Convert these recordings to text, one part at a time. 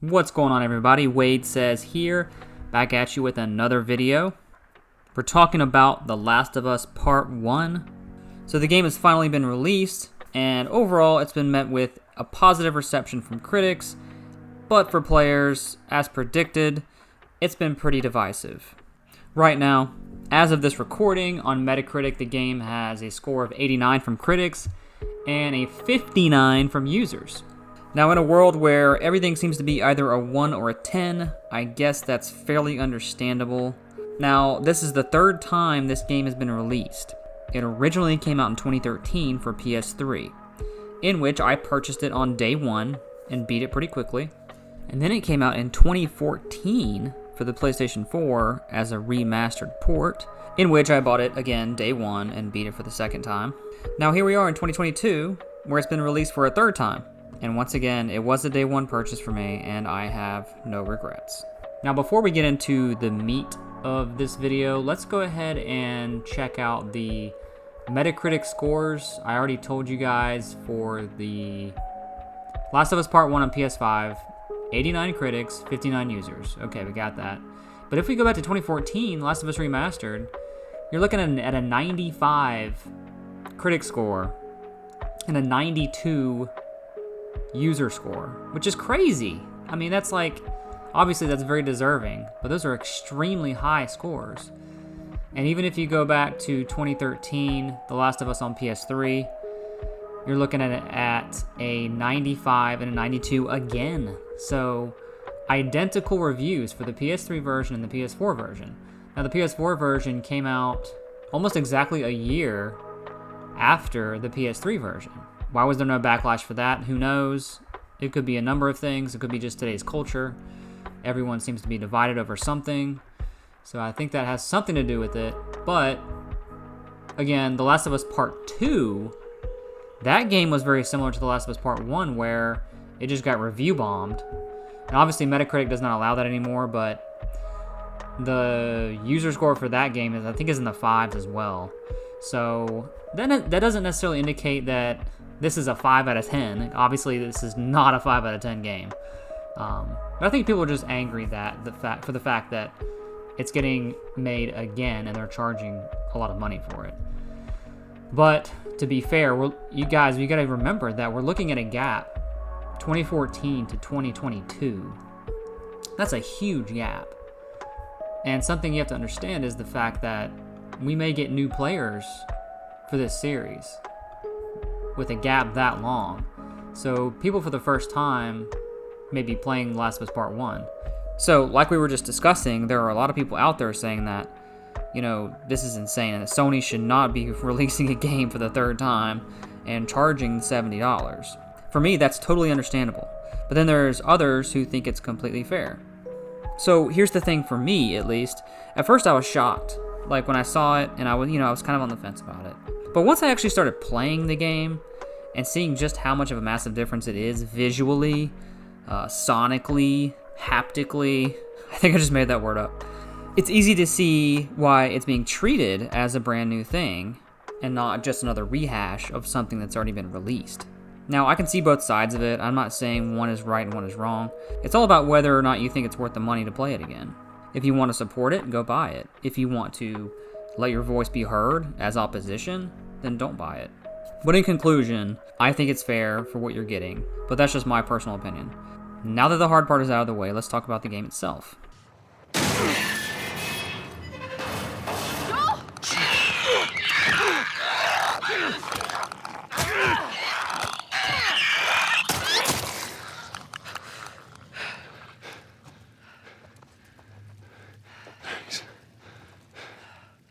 What's going on, everybody? Wade Says here, back at you with another video. We're talking about The Last of Us Part 1. So the game has finally been released, and overall it's been met with a positive reception from critics, but for players, as predicted, it's been pretty divisive. Right now, as of this recording, on Metacritic the game has a score of 89 from critics and a 59 from users. Now, in a world where everything seems to be either a 1 or a 10, I guess that's fairly understandable. Now, this is the third time this game has been released. It originally came out in 2013 for PS3, in which I purchased it on day one and beat it pretty quickly. And then it came out in 2014 for the PlayStation 4 as a remastered port, in which I bought it again day one and beat it for the second time. Now here we are in 2022, where it's been released for a third time. And once again, it was a day one purchase for me, and I have no regrets. Now, before we get into the meat of this video, let's go ahead and check out the Metacritic scores. I already told you guys for the Last of Us Part 1 on PS5, 89 critics, 59 users. Okay, we got that. But if we go back to 2014, Last of Us Remastered, you're looking at a 95 critic score and a 92 user score, which is crazy. I mean, that's like, obviously that's very deserving, but those are extremely high scores. And even if you go back to 2013, The Last of Us on PS3, you're looking at a 95 and a 92 again. So identical reviews for the PS3 version and the PS4 version. Now the PS4 version came out almost exactly a year after the PS3 version. Why was there no backlash for that? Who knows? It could be a number of things. It could be just today's culture. Everyone seems to be divided over something. So I think that has something to do with it. But, again, The Last of Us Part 2, that game was very similar to The Last of Us Part 1, where it just got review bombed. And obviously Metacritic does not allow that anymore, but the user score for that game is, I think, is in the 5s as well. So that doesn't necessarily indicate that this is a 5 out of 10. Obviously, this is not a 5 out of 10 game. But I think people are just angry for the fact that it's getting made again and they're charging a lot of money for it. But to be fair, you got to remember that we're looking at a gap, 2014 to 2022. That's a huge gap. And something you have to understand is the fact that we may get new players for this series with a gap that long. So people for the first time may be playing Last of Us Part 1. So like we were just discussing, there are a lot of people out there saying that, you know, this is insane and that Sony should not be releasing a game for the third time and charging $70. For me, that's totally understandable. But then there's others who think it's completely fair. So here's the thing for me, at least. At first I was shocked. Like when I saw it, and I was kind of on the fence about it. But once I actually started playing the game and seeing just how much of a massive difference it is visually, sonically, haptically, I think I just made that word up. It's easy to see why it's being treated as a brand new thing and not just another rehash of something that's already been released. Now, I can see both sides of it. I'm not saying one is right and one is wrong. It's all about whether or not you think it's worth the money to play it again. If you want to support it, go buy it. If you want to let your voice be heard as opposition, then don't buy it. But in conclusion, I think it's fair for what you're getting, but that's just my personal opinion. Now that the hard part is out of the way, let's talk about the game itself.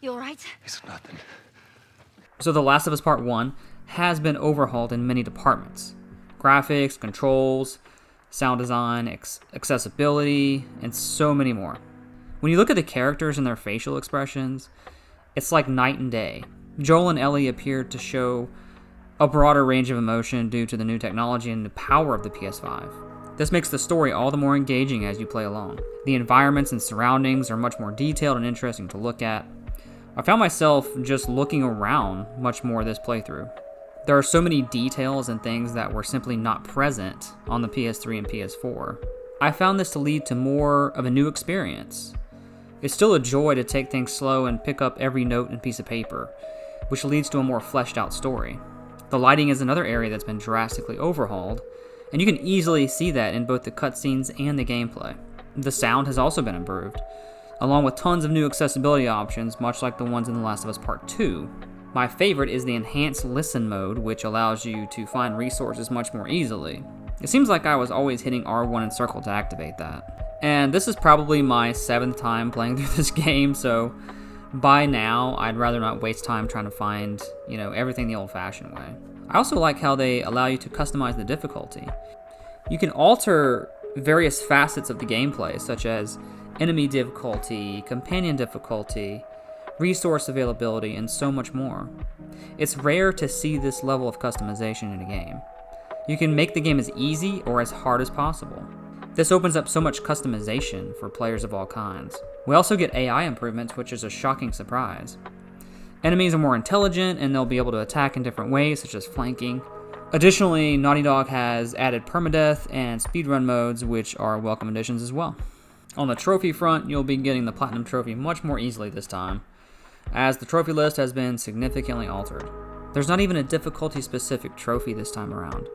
You alright? It's nothing. So The Last of Us Part 1 has been overhauled in many departments. Graphics, controls, sound design, accessibility, and so many more. When you look at the characters and their facial expressions, it's like night and day. Joel and Ellie appear to show a broader range of emotion due to the new technology and the power of the PS5. This makes the story all the more engaging as you play along. The environments and surroundings are much more detailed and interesting to look at. I found myself just looking around much more this playthrough. There are so many details and things that were simply not present on the PS3 and PS4. I found this to lead to more of a new experience. It's still a joy to take things slow and pick up every note and piece of paper, which leads to a more fleshed out story. The lighting is another area that's been drastically overhauled, and you can easily see that in both the cutscenes and the gameplay. The sound has also been improved, along with tons of new accessibility options, much like the ones in The Last of Us Part 2. My favorite is the Enhanced Listen mode, which allows you to find resources much more easily. It seems like I was always hitting R1 and circle to activate that. And this is probably my 7th time playing through this game, so by now I'd rather not waste time trying to find, everything the old-fashioned way. I also like how they allow you to customize the difficulty. You can alter various facets of the gameplay, such as enemy difficulty, companion difficulty, resource availability, and so much more. It's rare to see this level of customization in a game. You can make the game as easy or as hard as possible. This opens up so much customization for players of all kinds. We also get AI improvements, which is a shocking surprise. Enemies are more intelligent, and they'll be able to attack in different ways, such as flanking. Additionally, Naughty Dog has added permadeath and speedrun modes, which are welcome additions as well. On the trophy front, you'll be getting the Platinum Trophy much more easily this time, as the trophy list has been significantly altered. There's not even a difficulty-specific trophy this time around.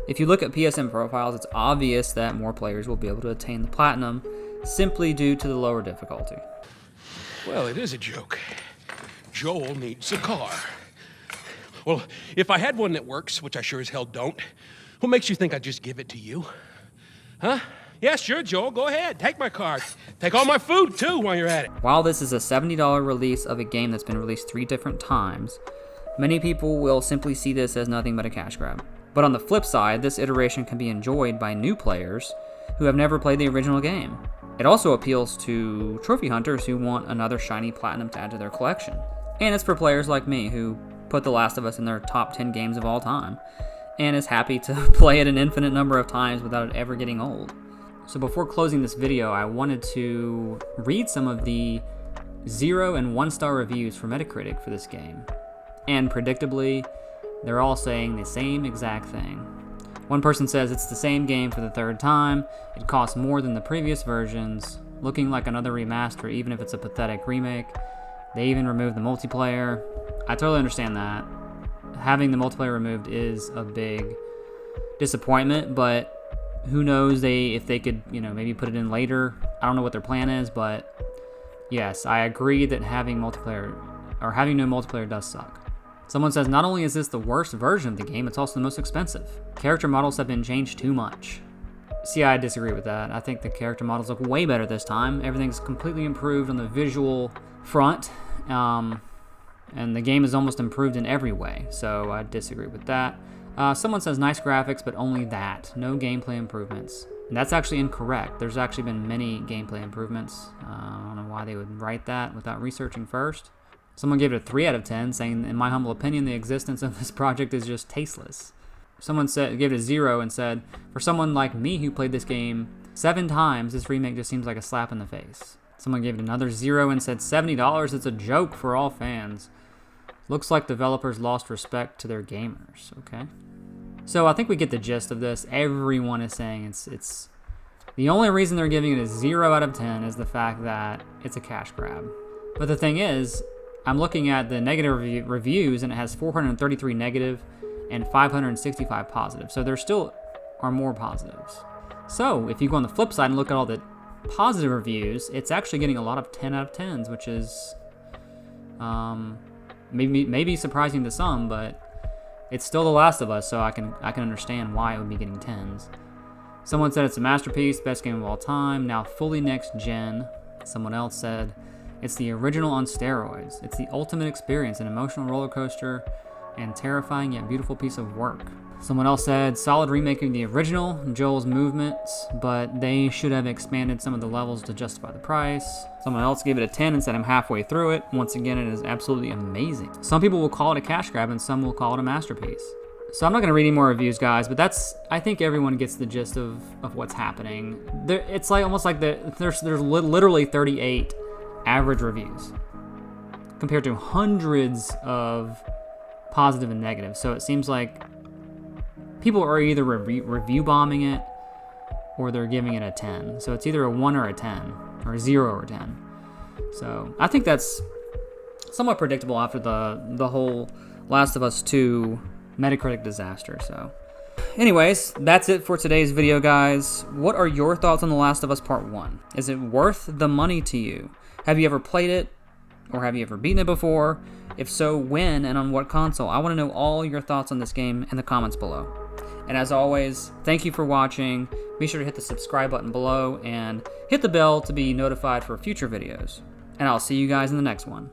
If you look at PSN profiles, it's obvious that more players will be able to attain the Platinum simply due to the lower difficulty. Well, it is a joke. Joel needs a car. Well, if I had one that works, which I sure as hell don't, what makes you think I'd just give it to you? Huh? Yeah, sure, Joel, go ahead. Take my car. Take all my food, too, while you're at it. While this is a $70 release of a game that's been released 3 different times, many people will simply see this as nothing but a cash grab. But on the flip side, this iteration can be enjoyed by new players who have never played the original game. It also appeals to trophy hunters who want another shiny platinum to add to their collection. And it's for players like me who put The Last of Us in their top 10 games of all time, and is happy to play it an infinite number of times without it ever getting old. So before closing this video, I wanted to read some of the 0 and 1-star reviews for Metacritic for this game. And predictably, they're all saying the same exact thing. One person says it's the same game for the 3rd time, it costs more than the previous versions, looking like another remaster even if it's a pathetic remake. They even removed the multiplayer. I totally understand that. Having the multiplayer removed is a big disappointment, but who knows if they could, maybe put it in later. I don't know what their plan is, but yes, I agree that having no multiplayer does suck. Someone says, not only is this the worst version of the game, it's also the most expensive. Character models have been changed too much. See, I disagree with that. I think the character models look way better this time. Everything's completely improved on the visual front, and the game is almost improved in every way, so I disagree with that. Someone says nice graphics, but only that. No gameplay improvements. And that's actually incorrect. There's actually been many gameplay improvements. I don't know why they would write that without researching first. Someone gave it a 3 out of 10, saying, in my humble opinion, the existence of this project is just tasteless. Someone gave it a 0 and said, for someone like me who played this game 7 times, this remake just seems like a slap in the face. Someone gave it another 0 and said, $70, it's a joke for all fans. Looks like developers lost respect to their gamers, okay? So I think we get the gist of this. Everyone is saying it's the only reason they're giving it a 0 out of 10 is the fact that it's a cash grab. But the thing is, I'm looking at the negative reviews, and it has 433 negative and 565 positive. So there still are more positives. So if you go on the flip side and look at all the positive reviews, it's actually getting a lot of 10 out of 10s, which is maybe surprising to some, but it's still The Last of Us, so I can understand why it would be getting 10s. Someone said it's a masterpiece, best game of all time, now fully next gen. Someone else said it's the original on steroids. It's the ultimate experience, an emotional roller coaster, and terrifying yet beautiful piece of work. Someone else said, solid remake of the original, Joel's movements, but they should have expanded some of the levels to justify the price. Someone else gave it a 10 and said I'm halfway through it. Once again, it is absolutely amazing. Some people will call it a cash grab and some will call it a masterpiece. So I'm not going to read any more reviews, guys, but I think everyone gets the gist of what's happening. It's like almost like there's literally 38 average reviews compared to hundreds of positive and negative. So it seems like people are either review bombing it, or they're giving it a 10. So it's either a 1 or a 10, or a 0 or a 10. So I think that's somewhat predictable after the whole Last of Us 2 Metacritic disaster. So anyways, that's it for today's video, guys. What are your thoughts on The Last of Us Part 1? Is it worth the money to you? Have you ever played it? Or have you ever beaten it before? If so, when and on what console? I want to know all your thoughts on this game in the comments below. And as always, thank you for watching. Be sure to hit the subscribe button below and hit the bell to be notified for future videos. And I'll see you guys in the next one.